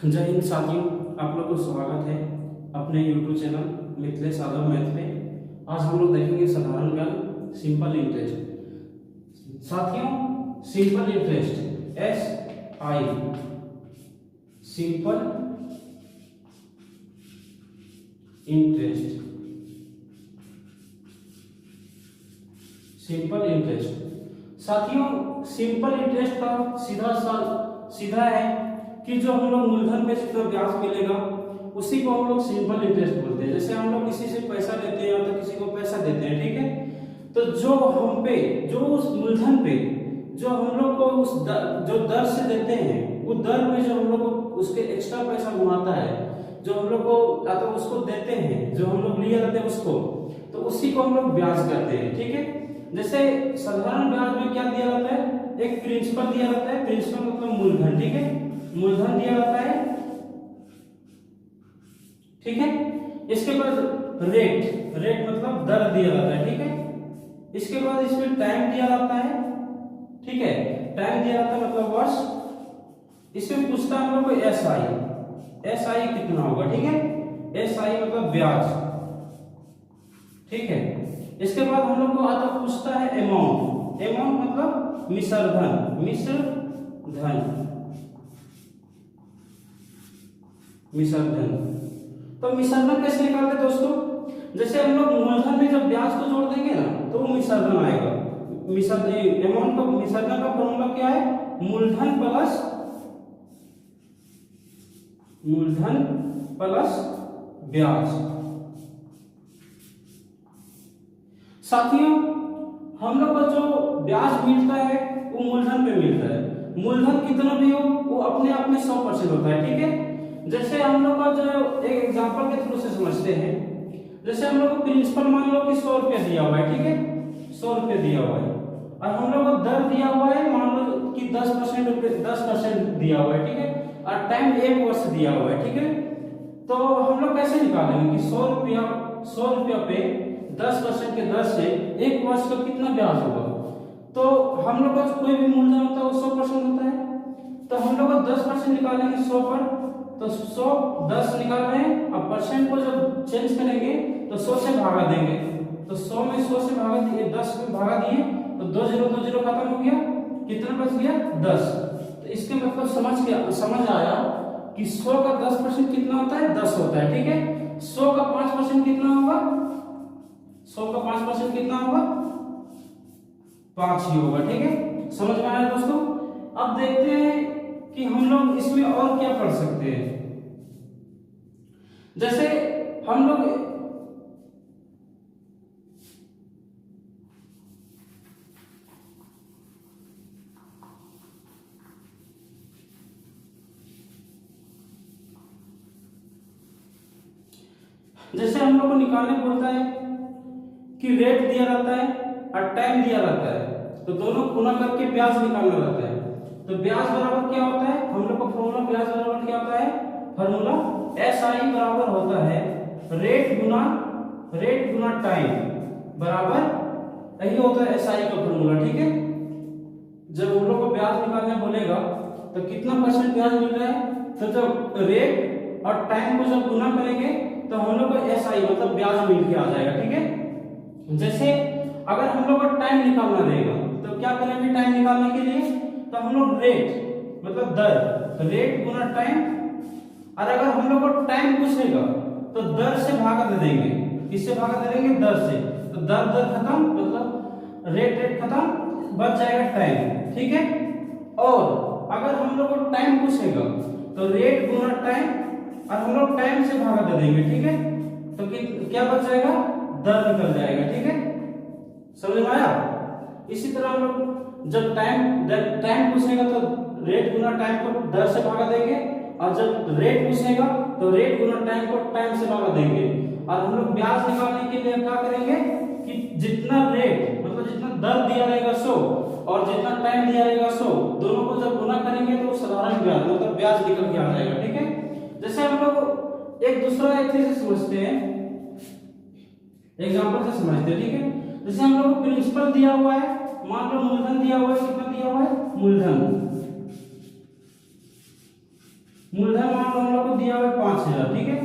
जय हिंद साथियों, आप लोग को स्वागत है अपने YouTube channel Mithilesh Yadav math में। आज हम लोग देखेंगे साधारण ज्ञान सिंपल इंटरेस्ट। साथियों, simple interest SI simple interest, simple interest. साथियों, सिंपल इंटरेस्ट का सीधा है कि जो हम लोग मूलधन पे जितना ब्याज मिलेगा उसी को हम लोग सिंपल इंटरेस्ट बोलते हैं। जैसे हम लोग किसी से पैसा लेते हैं या तो किसी को पैसा देते हैं, ठीक है, तो जो हम पे जो उस मूलधन पे जो हम लोग को उस जो दर से देते हैं वो दर पे जो हम लोग को उसके एक्स्ट्रा पैसा घुमाता है, जो हम लोग को या तो उसको देते हैं, जो हम लोग लिए रहते हैं उसको, तो उसी को हम लोग ब्याज कहते हैं। ठीक है, जैसे साधारण ब्याज में क्या दिया जाता है, एक प्रिंसिपल दिया जाता है। प्रिंसिपल मतलब मूलधन, ठीक है, मूलधन दिया जाता है, ठीक है। इसके बाद रेट मतलब दर दिया जाता है, ठीक है। इसके बाद इसमें टाइम दिया जाता है, ठीक है, टाइम दिया जाता है मतलब वर्ष। इसमें पूछता है हम लोग को एसआई कितना होगा, ठीक है, एसआई मतलब ब्याज, ठीक है। इसके बाद हम लोग को आता पूछता है अमाउंट मतलब मिश्रधन, तो मिश्रधन कैसे निकालते हैं दोस्तों? जैसे हम लोग मूलधन में जब ब्याज को जोड़ देंगे ना तो वो मिश्रधन आएगा। अमाउंट का मिश्रधन का फॉर्मूला क्या है? मूलधन प्लस ब्याज। साथियों, हम लोग को जो ब्याज मिलता है वो मूलधन पे मिलता है। मूलधन कितना भी हो वो अपने आप में 100% होता है, ठीक है। जैसे हम लोग का जो एक एग्जांपल के थ्रू से समझते हैं, जैसे हम लोग को प्रिंसिपल मान लो कि 100 रुपया दिया हुआ है, ठीक है, 100 रुपया दिया हुआ है, और हम लोग को दर दिया हुआ है मान लो कि 10% दिया हुआ है, ठीक है, और टाइम 1 वर्ष दिया हुआ है, ठीक है। तो हम लोग कैसे निकालेंगे कि 100 रुपया पे 10% के दर से 1 वर्ष का कितना ब्याज होगा? तो हम लोग का कोई भी मूलधन होता है वो 100% होता है, तो हम लोग 10% निकालेंगे 100 पर, तो 100 10 निकाल रहे हैं। अब परसेंट को जब चेंज करेंगे तो 100 से भागा देंगे, तो 100 में 100 से भागा दिए, 10 में भागा दिए तो 2 0 खत्म हो गया, कितना बच गया? 10। तो इसके मतलब समझ आया कि 100 का 10% कितना होता है? 10 होता है, ठीक है। 100 का 5% कितना होगा? 100 का 5% कितना होगा? 5 ही होगा, ठीक है। समझ में आया दोस्तों? अब देखते हैं कि हम लोग इसमें और क्या कर सकते हैं। जैसे हम लोग को निकालने पड़ता है कि रेट दिया रहता है और टाइम दिया रहता है, तो दोनों गुना करके ब्याज निकालना रहता है। तो ब्याज बराबर क्या होता है? हम लोग का फॉर्मूला ब्याज बराबर क्या होता है? फॉर्मूला SI बराबर होता है रेट गुना टाइम बराबर, यही होता है SI का फॉर्मूला, ठीक है। जब हम लोग को ब्याज निकालने बोलेगा तो कितना परसेंट ब्याज मिल रहा है, तो जब रेट और टाइम को जब गुना करेंगे तो हम लोग को SI मतलब ब्याज मिल के आ जाएगा, ठीक है। जैसे अगर हम लोग को टाइम निकालना रहेगा तो क्या करेंगे? टाइम निकालने के लिए तो हम लोग रेट मतलब दर, रेट गुना टाइम, और अगर हम लोग को टाइम पूछेगा तो दर से भागा दे देंगे। किससे भागा दे देंगे? दर से। तो दर खत्म मतलब रेट खत्म, बच जाएगा टाइम, ठीक है। और अगर हम लोग को टाइम पूछेगा तो रेट गुना टाइम, और हम लोग टाइम से भागा दे देंगे, ठीक है, तो क्या बच जाएगा? दर निकल जाएगा, ठीक है। समझ में आया? इसी तरह हम लोग जब टाइम पूछेगा तो रेट गुना टाइम को दर से भागा देंगे, और जब रेट पूछेगा तो रेट गुना टाइम को टाइम से भागा देंगे। और हम लोग ब्याज निकालने के लिए क्या करेंगे कि जितना रेट मतलब जितना दर दिया रहेगा 100 और जितना टाइम दिया रहेगा 100, दोनों को जब गुना करेंगे तो साधारण ब्याज मतलब ब्याज निकल के आ जाएगा, ठीक है। जैसे हम लोग एक दूसरा एक चीज समझते हैं, एग्जांपल से समझते हैं, ठीक है। जैसे हम लोग को प्रिंसिपल दिया हुआ है, मान लो मूलधन दिया हुआ है, कितना दिया हुआ है? मूलधन मूलधन मान लो हम लोग को दिया हुआ है 5000, ठीक है,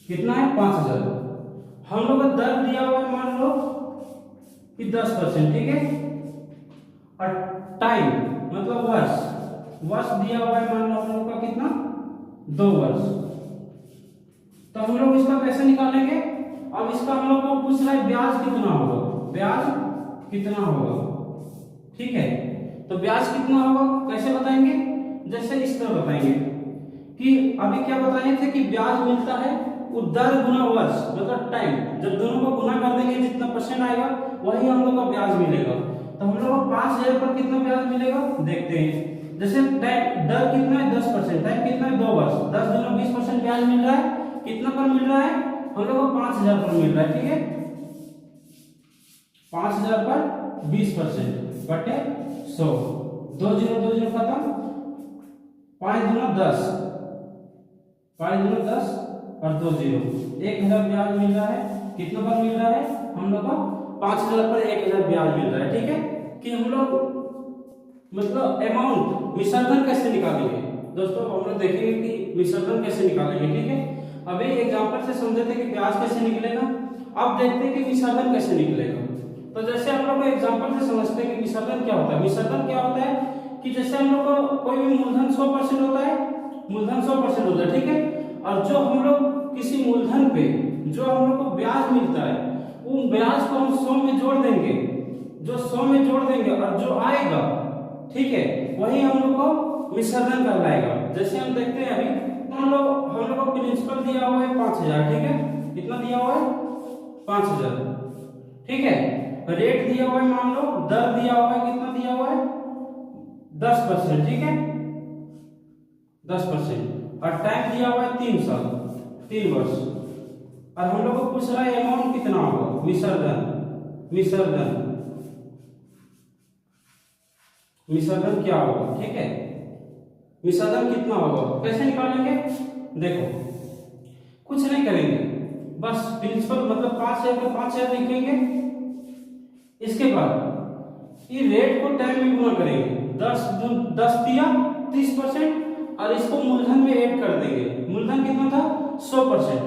कितना है 5000। हम लोग को दर दिया हुआ है मान लो कि 10%, ठीक है, और टाइम मतलब वर्ष, वर्ष दिया हुआ है मान लो हम लोग का कितना 2 वर्ष। तो हम लोग इसका कैसे निकालेंगे? अब इसका हम लोग को पूछ रहा है ब्याज कितना होगा, ब्याज कितना होगा, ठीक है। तो ब्याज कितना होगा कैसे बताएंगे? जैसे इस तरह बताएंगे कि अभी क्या बताए थे कि ब्याज मिलता है वो दर गुना वर्ष मतलब टाइम, जब दोनों को गुना कर देंगे जितना परसेंट आएगा वही हम लोग को ब्याज मिलेगा। तो हम लोग को 5000 पर कितना ब्याज मिलेगा देखते हैं। जैसे दर कितना है 10%, टाइम कितना है 2 वर्ष, 10 दूना 20% ब्याज मिल रहा है, कितना पर मिल रहा है हम लोग को 5000 पर मिल रहा है, ठीक है, 5000 पर 20% बटे 100, 2 0 2 0 खत्म, 5 दूना 10, 5 दूना 10 और 2 0, 1000 ब्याज मिल रहा है, कितना पर मिल रहा है हम लोग को 5000 पर 1000 ब्याज मिल रहा है, ठीक है। कि हम लोग मतलब अमाउंट विसर्जन कैसे निकालेंगे दोस्तों, हम लोग देखेंगे कि विसर्जन कैसे निकालेंगे, ठीक है। अभी एग्जांपल से समझे थे कि ब्याज कैसे निकलेगा, अब देखते हैं कि विसर्जन कैसे निकलेगा। तो जैसे हम लोग एग्जांपल से समझते हैं कि विसर्जन क्या होता है। विसर्जन क्या होता है कि जैसे हम लोग को कोई भी मूलधन 100% होता है, मूलधन 100% होता है, ठीक है, और जो हम लोग किसी मूलधन पे जो हम लोग को ब्याज मिलता है उन ब्याज को हम 100 में जोड़ देंगे, जो 100 में जोड़ देंगे और जो आएगा, ठीक है, वही हम लोग को विसर्जन कहलाएगा। जैसे हम देखते हैं अभी हम लोग को प्रिंसिपल दिया हुआ है 5000, ठीक है, कितना दिया हुआ है 5000, ठीक है, रेट दिया हुआ है मान लो, दर दिया हुआ है, कितना दिया हुआ है 10%, ठीक है, 10%, और टाइम दिया हुआ है 3 साल, 3 वर्ष, और हम लोग को पूछ रहा है अमाउंट कितना होगा विसर्जन, विसर्जन विसर्जन क्या होगा, ठीक है, विसर्जन कितना होगा कैसे निकालेंगे? देखो कुछ नहीं करेंगे, बस प्रिंसिपल मतलब 5000 का 5000 लिखेंगे, इसके बाद ये रेट को टाइम में गुना करेंगे, 10 दिया 30% और इसको मूलधन में ऐड कर देंगे। मूलधन कितना था 100%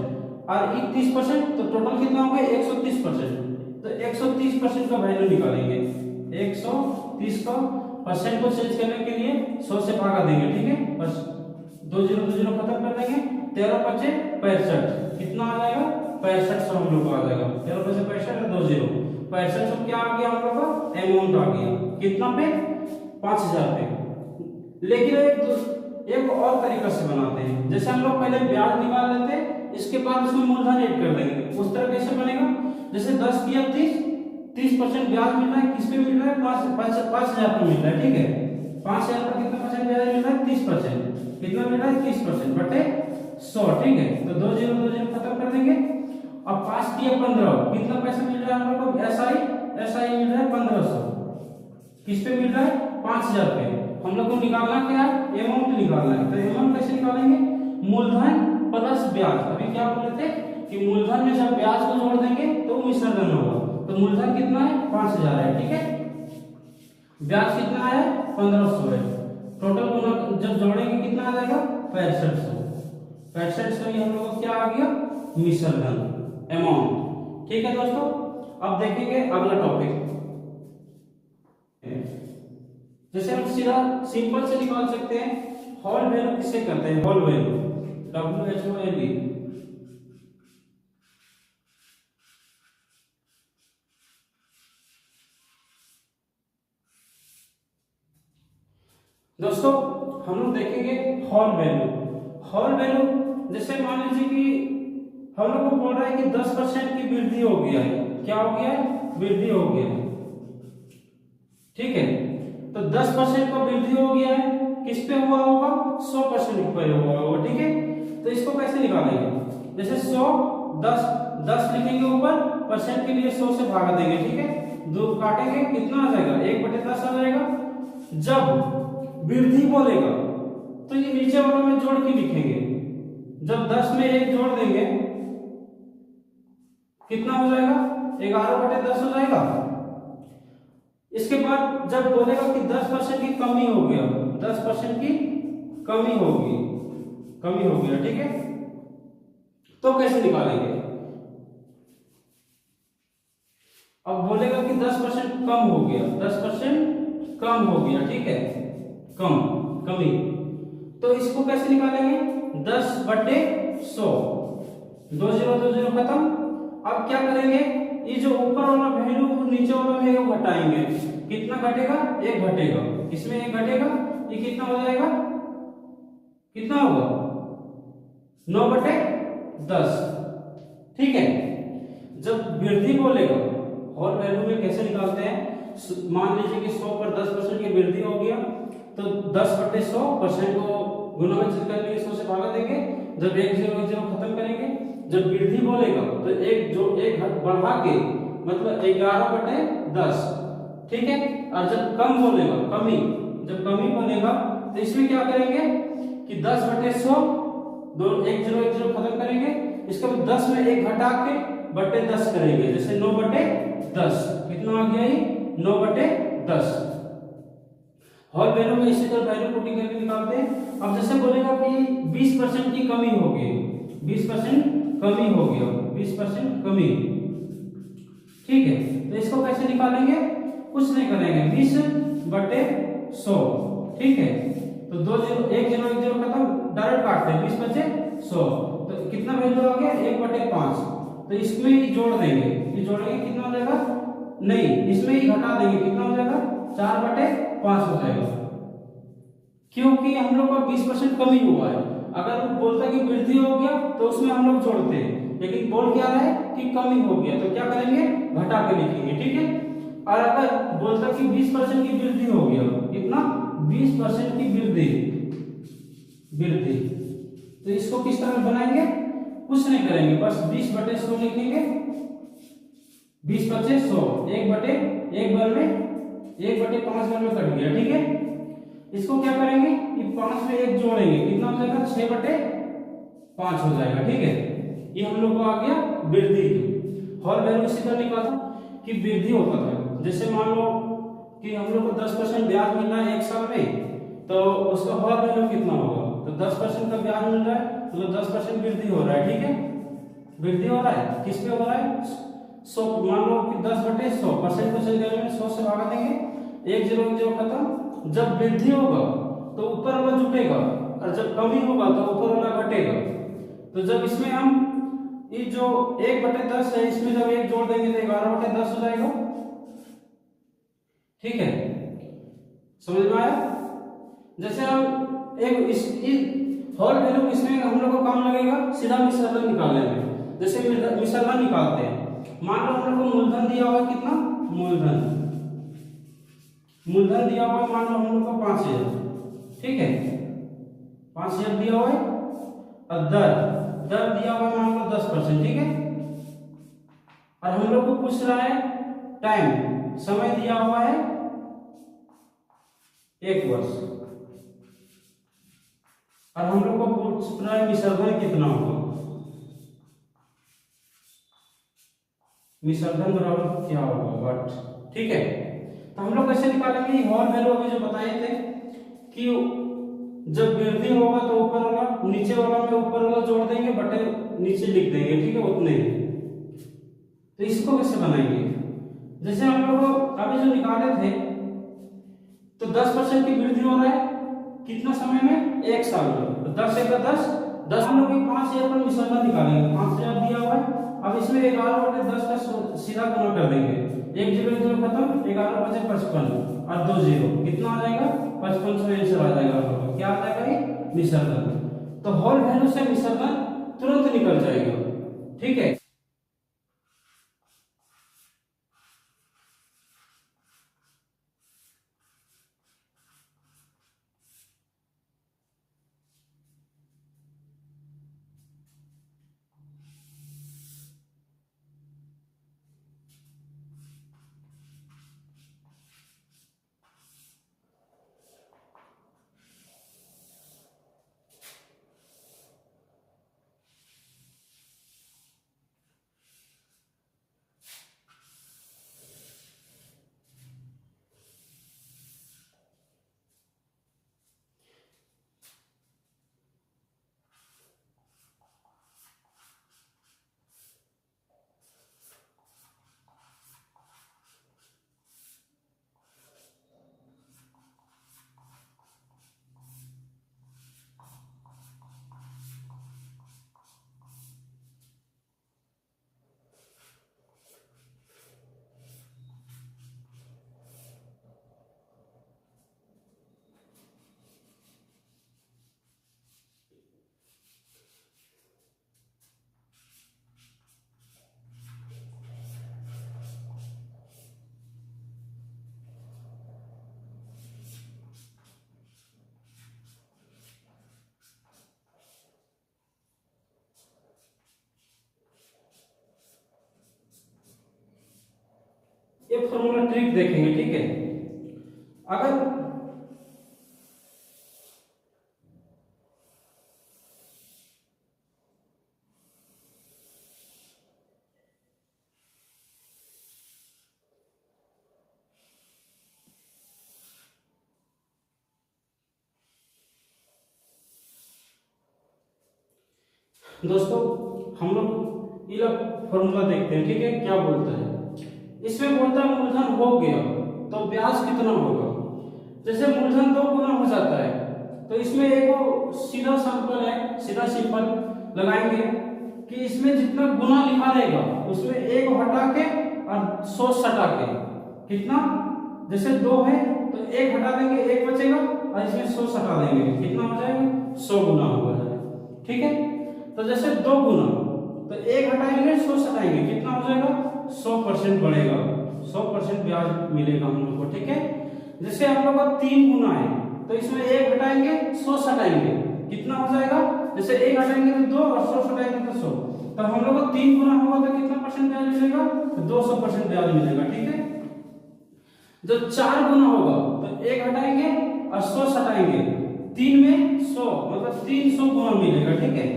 और 30%, तो टोटल कितना हो गया 130%। तो 130% का वैल्यू निकालेंगे, 130 का परसेंट को चेंज करने के लिए 100 से भागा देंगे, ठीक है, बस 2 0 2 0 खत्म कर देंगे, 13 5 65, कितना आ जाएगा 6500 हम लोग को आ जाएगा, 13 5 65 और 2 0 6500 क्या आ गया हम लोग का अमाउंट आ गया, कितना पे 5000 पे। लेकिन एक और तरीका से बनाते हैं, जैसे हम लोग पहले ब्याज निकाल लेते हैं, इसके बाद उसमें मूलधन ऐड कर देंगे, उस तरह कैसे बनेगा? जैसे 10 किया 30% ब्याज मिल रहा है, किस पे मिल रहा है 5000 पे मिल रहा है, ठीक है, 5000 पर कितना परसेंट ब्याज मिल रहा है 30%, कितना मिल रहा है 30% बटे 100, ठीक है, तो 2 0 2 0 खत्म कर देंगे। अब 5 किया 15, कितना पैसा मिल रहा है हम लोग को एसआई मिल रहा है 1500, किस पे मिल रहा है 5000 पे। हम लोग को निकालना क्या है अमाउंट निकालना है, तो अमाउंट कैसे निकालेंगे? मूलधन प्लस ब्याज। अभी क्या बोले थे कि मूलधन में जब ब्याज को जोड़ देंगे तो विसर्जन होगा, तो मूलधन कितना है 5000 है, ठीक है, ब्याज कितना है 1500 है, टोटल गुना जब जोड़ेंगे कितना आ जाएगा 6500, 6500 ही हम लोग को क्या आ गया विसर्जन अमाउंट, ठीक है दोस्तों। अब देखेंगे अगला टॉपिक, जैसे हम सीधा सिंपल से निकाल सकते हैं हॉल वैल्यू, किससे करते हैं हॉल वैल्यू WHOL। दोस्तों हम लोग देखेंगे हॉल वैल्यू। हॉल वैल्यू जैसे मान लीजिए कि हम लोग को बोल रहा है कि 10% की वृद्धि हो गया है, क्या हो गया है वृद्धि हो गया है, ठीक है, तो 10% का वृद्धि हो गया है, किस पे हुआ होगा 100% पे हुआ होगा, ठीक है। तो इसको कैसे निकालेंगे? जैसे 100 10 लिखेंगे ऊपर, परसेंट के लिए 100 से भागा देंगे, ठीक है, 2 काटेंगे कितना आ जाएगा 1/10 आ जाएगा। जब वृद्धि बोलेगा तो ये नीचे वाला में जोड़ के लिखेंगे, जब 10 में 1 जोड़ देंगे कितना हो जाएगा 11/10 हो जाएगा। इसके बाद जब बोलेगा कि 10% की कमी हो गया, 10% की कमी होगी, कमी हो गया, ठीक है। तो कैसे निकालेंगे? अब बोलेगा कि 10% कम हो गया, 10% कम हो गया, ठीक है, कम, कमी। तो इसको कैसे निकालेंगे? 10/100, 20 खत्म। अब क्या करेंगे? ये जो ऊपर वाला वैल्यू नीचे वाला वैल्यू घटाएंगे। कितना घटेगा? 1 घटेगा, इसमें 1 घटेगा, ये कितना हो जाएगा? कितना होगा? 9/10, ठीक है। जब वृद्धि बोलेगा, और वैल्यू में कैसे निकालते हैं? मान लीजिए कि 100 पर 10% की वृद्धि हो गया, तो 10/100% को गुना में कर लेंगे, 100 से भागा देंगे। जब 1 0 खत्म करेंगे, जब वृद्धि बोलेगा तो एक जो एक बढ़ा के, मतलब 11/10, ठीक है। और जब कम बोलेगा, कमी, जब कमी बोलेगा तो इसमें क्या करेंगे कि 10/100, 1 0 खत्म करेंगे, इसका 10 में 1 घटा के बटे 10 करेंगे, जैसे 9/10, कितना आ गया? ये 9/10। हॉल वैल्यू में इसी तरह वैल्यू पुटिंग करके निकालते हैं। अब जैसे बोलेगा कि 20% की कमी हो गई, 20% कमी हो गया, 20% कमी, ठीक है। तो इसको कैसे निकालेंगे? कुछ नहीं करेंगे, 20/100, ठीक है। तो 1 0 खत्म, डायरेक्ट काटते हैं, 20/100, तो कितना वैल्यू आ गया? 1/5। तो इसमें ही जोड़ देंगे, ये जोड़ेंगे, कितना हो जाएगा? नहीं, इसमें ही घटा देंगे, कितना हो जाएगा? 4/5 हो जाएगा, क्योंकि हम लोग का 20% कमी हुआ है। अगर वो बोलता कि वृद्धि हो गया तो उसमें हम लोग जोड़ते हैं, लेकिन बोल क्या रहा है कि कमी हो गया, तो क्या करेंगे? घटा के लिखेंगे, ठीक है। और अगर बोलता कि 20% की वृद्धि हो गया, कितना? 20% की वृद्धि, वृद्धि, तो इसको किस तरह बनाएंगे? कुछ नहीं करेंगे, बस 20/100 लिखेंगे, 20/100, 1/1 बार में 1/5 बार में कट गया, ठीक है। इसको क्या करेंगे कि 5 में 1 जोड़ेंगे, कितना हो जाएगा? 6/5 हो जाएगा, ठीक है। ये हम लोग को आ गया वृद्धि। हॉल वैल्यू इसी तरह निकाला कि वृद्धि होता था, जैसे मान लो कि हम लोग को 10% ब्याज मिल रहा है 1 साल में, तो उसका हॉल वैल्यू कितना होगा? तो 10% का ब्याज मिल रहा है, मतलब 10% वृद्धि हो रहा है, ठीक है। वृद्धि हो रहा है, किस पे हो रहा है? 100, मान लो कि 10/100, परसेंट को चल जाएगा, 100 से भागा देंगे, 1 0 खत्म। जब वृद्धि होगा तो ऊपर वाला जुटेगा, और जब कमी होगा तो ऊपर वाला घटेगा। तो जब इसमें हम ये जो 1/10 है, इसमें जब 1 जोड़ देंगे तो 11/10 हो जाएगा, ठीक है। समझ में आया? जैसे हम एक इस हॉल वैल्यू इसमें हम लोग को काम लगेगा सीधा मिश्रण निकालने में। जैसे मिश्रण निकालते हैं, मान लो हम लोग को मूलधन दिया हुआ कितना? मूलधन दिया हुआ मान लो हम लोग को 5000, ठीक है, 5000 दिया हुआ है। और दर दिया हुआ मान लो 10%, ठीक है। और हम लोग को पूछ रहा है टाइम, समय दिया हुआ है 1 वर्ष, और हम लोग को पूछ रहा है विसर्जन कितना होगा। विसर्जन बराबर क्या होगा? वाट, ठीक है। तो हम लोग कैसे निकालेंगे? हॉल वैल्यू अभी जो बताए थे कि जब वृद्धि होगा तो ऊपर वाला नीचे वाला में ऊपर वाला जोड़ देंगे, बटे नीचे लिख देंगे, ठीक है, उतने। तो इसको कैसे बनाएंगे? जैसे हम लोग अभी जो निकाले थे, तो 10% की वृद्धि हो रहा है कितना समय में? 1 साल में। तो 10 × 10 हम लोग 5000 पर विसर्जन निकालेंगे, 5000 दिया हुआ है। अब इसमें 11/10 का सीधा गुना कर देंगे, 1 0 खत्म, 11/55 और 2 0, कितना आ जाएगा? 5500 आंसर आ जाएगा। हम लोग क्या आ जाएगा? ये विसर्जन। तो हॉल वैल्यू से विसर्जन तुरंत निकल जाएगा, ठीक है। एक फॉर्मूला ट्रिक देखेंगे, ठीक है। अगर दोस्तों हम लोग ये फॉर्मूला देखते हैं, ठीक है, क्या बोलता है। इसमें बोलता है मूलधन हो गया तो ब्याज कितना होगा। जैसे मूलधन 2 गुना हो जाता है तो इसमें एक सीधा सिंपल है, सीधा सिंपल लगाएंगे कि इसमें जितना गुना लिखा रहेगा उसमें 1 हटा के और 100 सटा के, कितना, जैसे 2 है तो 1 हटा देंगे, 1 बचेगा और इसमें 100 सटा देंगे, कितना हो जाएगा, 100 गुना होगा, ठीक है। तो जैसे 2 गुना तो 1 हटाएंगे 100 सटाएंगे, कितना हो जाएगा, 100% बढ़ेगा, 100% ब्याज मिलेगा हम लोग को, ठीक है। जैसे हम लोग का 3 गुना है तो इसमें 1 हटाएंगे 100 सटाएंगे, कितना हो जाएगा, जैसे 1 हटाएंगे तो 2 और 100 सटाएंगे तो 100, तो हम लोग को 3 गुना होगा तो कितना परसेंट ब्याज मिलेगा, तो 200% ब्याज मिलेगा, ठीक है। जो 4 गुना होगा तो 1 हटाएंगे और 100 सटाएंगे, 3 में 100 मतलब 300 गुना मिलेगा, ठीक है।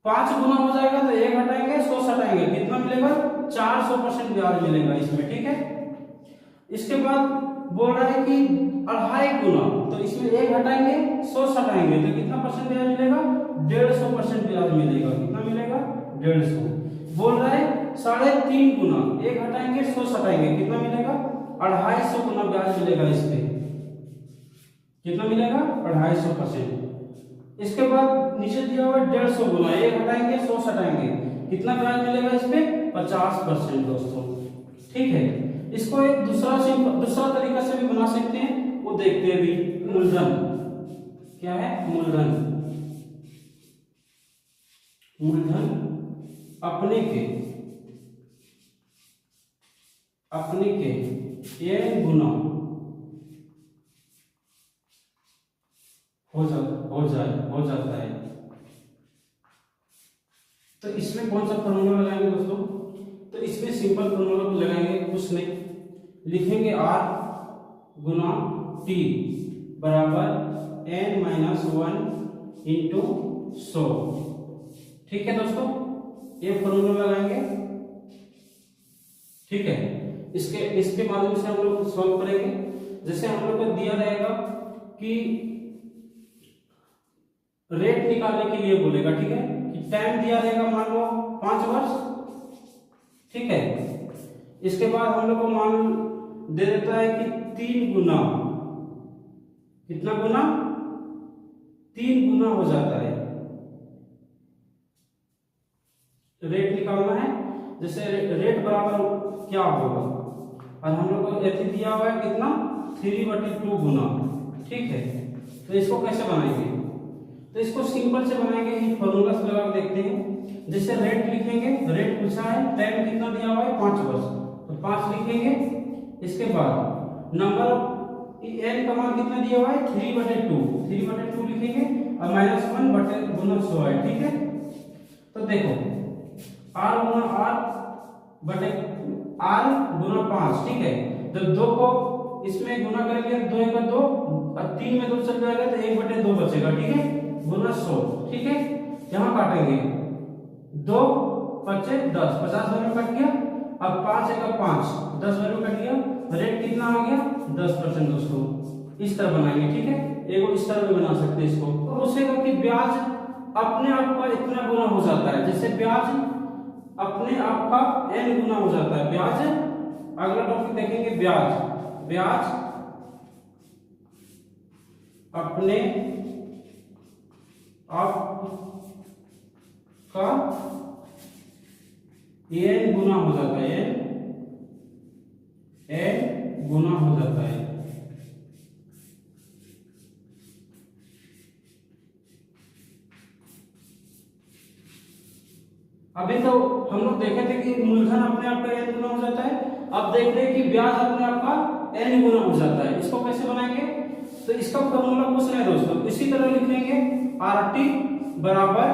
5 गुना हो जाएगा तो 1 हटाएंगे 100 सटाएंगे, कितना मिलेगा, 400% ब्याज मिलेगा इसमें, ठीक है। इसके बाद बोल रहा है कि 2.5 गुना तो इसमें 1 हटाएंगे 100 सटाएंगे तो कितना परसेंट ब्याज मिलेगा, 150% ब्याज मिलेगा, कितना मिलेगा, 150। बोल रहा है 3.5 गुना 1 हटाएंगे 100 सटाएंगे, कितना मिलेगा, 250 गुना ब्याज मिलेगा इस पे, कितना मिलेगा, 250%। इसके बाद नीचे दिया हुआ 150 गुना 1 हटाएंगे 100 सटाएंगे, कितना ब्याज मिलेगा इस पे, 50% दोस्तों, ठीक है। इसको एक दूसरा तरीका से भी बना सकते हैं, वो देखते हैं अभी। मूलधन क्या है, मूलधन अपने के n गुना हो जाता है। तो इसमें कौन सा फॉर्मूला लगाएंगे दोस्तों, तो इसमें सिंपल फॉर्मूला लगाएंगे, कुछ नहीं, लिखेंगे r गुना t बराबर n-1 इंटू 100, ठीक है दोस्तों, ये फॉर्मूला लगाएंगे, ठीक है। इसके माध्यम से हम लोग सॉल्व करेंगे। जैसे हम लोग को दिया रहेगा कि रेट निकालने के लिए बोलेगा, ठीक है, कि टाइम दिया रहेगा मान लो 5 वर्ष, ठीक है। इसके बाद हम लोग को मान दे देता है कि 3 गुना, कितना गुना, 3 गुना हो जाता है, रेट निकालना है। जैसे रेट बराबर क्या होगा, और हम लोग को ऐसे दिया हुआ है कितना, 3/2 गुना, ठीक है। तो इसको कैसे बनाएंगे, तो इसको सिंपल से बनाएंगे, ये फॉर्मूला से लगा देखते हैं। जैसे रेट लिखेंगे, रेट पूछा है, टाइम कितना दिया हुआ है, 5 वर्ष, तो 5 लिखेंगे। इसके बाद नंबर n का मान कितना दिया हुआ है, 3/2 लिखेंगे और -1 गुना 100 है, ठीक है। तो देखो r गुना 5, ठीक है। जब 2 को इसमें गुना करेंगे, 2 एक 2 और 3 में 2 चल जाएगा तो 1/2 बचेगा, ठीक है, गुना 100, ठीक है। यहाँ काटेंगे, 2 बचे 10, 50 वैल्यू कट गया, अब 5 एक 5, 10 वैल्यू कट गया, रेट कितना आ गया, 10% दोस्तों। इस तरह बनाएंगे, ठीक है, एक इस तरह भी बना सकते हैं इसको। तो उससे कि ब्याज अपने आप का इतना गुना हो जाता है, जैसे ब्याज अपने आप का n गुना हो जाता है, ब्याज। अगला टॉपिक देखेंगे, ब्याज अपने आप का n गुना हो जाता है, n गुना हो जाता है। अभी तो हम लोग देखे थे कि मूलधन अपने आप का n गुना हो जाता है, अब देख रहे हैं कि ब्याज अपने आप का n गुना हो जाता है। इसको कैसे बनाएंगे, तो इसका फॉर्मूला कुछ नहीं दोस्तों, इसी तरह लिखेंगे RT बराबर,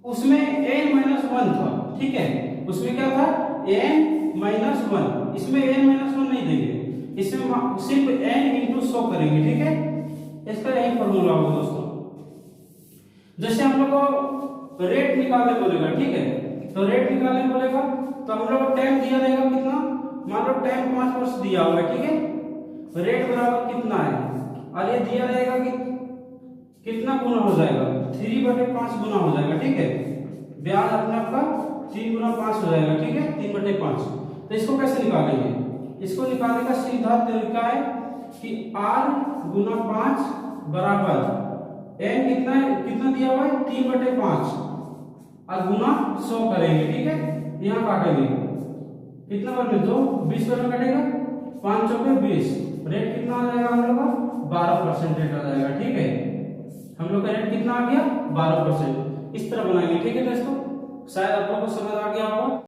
उसमें n-1 था, ठीक है, उसमें क्या था, n -1, इसमें n-1 नहीं देंगे, इसमें सिर्फ n इंटू 100 करेंगे, ठीक है। इसका यही फॉर्मूला होगा दोस्तों। जैसे हम लोग को रेट निकालने बोलेगा, ठीक है, तो रेट निकालने बोलेगा तो हम लोग को टाइम दिया रहेगा कितना, मान लो टाइम 5 वर्ष दिया हुआ है, ठीक है। रेट बराबर कितना है, और ये दिया रहेगा कि कितना गुना हो जाएगा, 3/5 गुना हो जाएगा, ठीक है। ब्याज अपने आपका 3 गुना 5 हो जाएगा, ठीक है, 3/5। तो इसको कैसे निकालेंगे, इसको निकालने का सीधा तरीका है कि r गुना 5 बराबर n कितना दिया हुआ है, 3/5 और गुना 100 करेंगे, ठीक है। यहाँ काटेंगे, कितना बार में 2, 20 बार में कटेगा, 5 चौके 20, रेट कितना आ जाएगा हम लोग का, 12% रेट आ जाएगा, ठीक है। हम लोग का रेट कितना आ गया, 12%। इस तरह बनाएंगे, ठीक है दोस्तों। शायद आप लोगों को समझ आ गया होगा।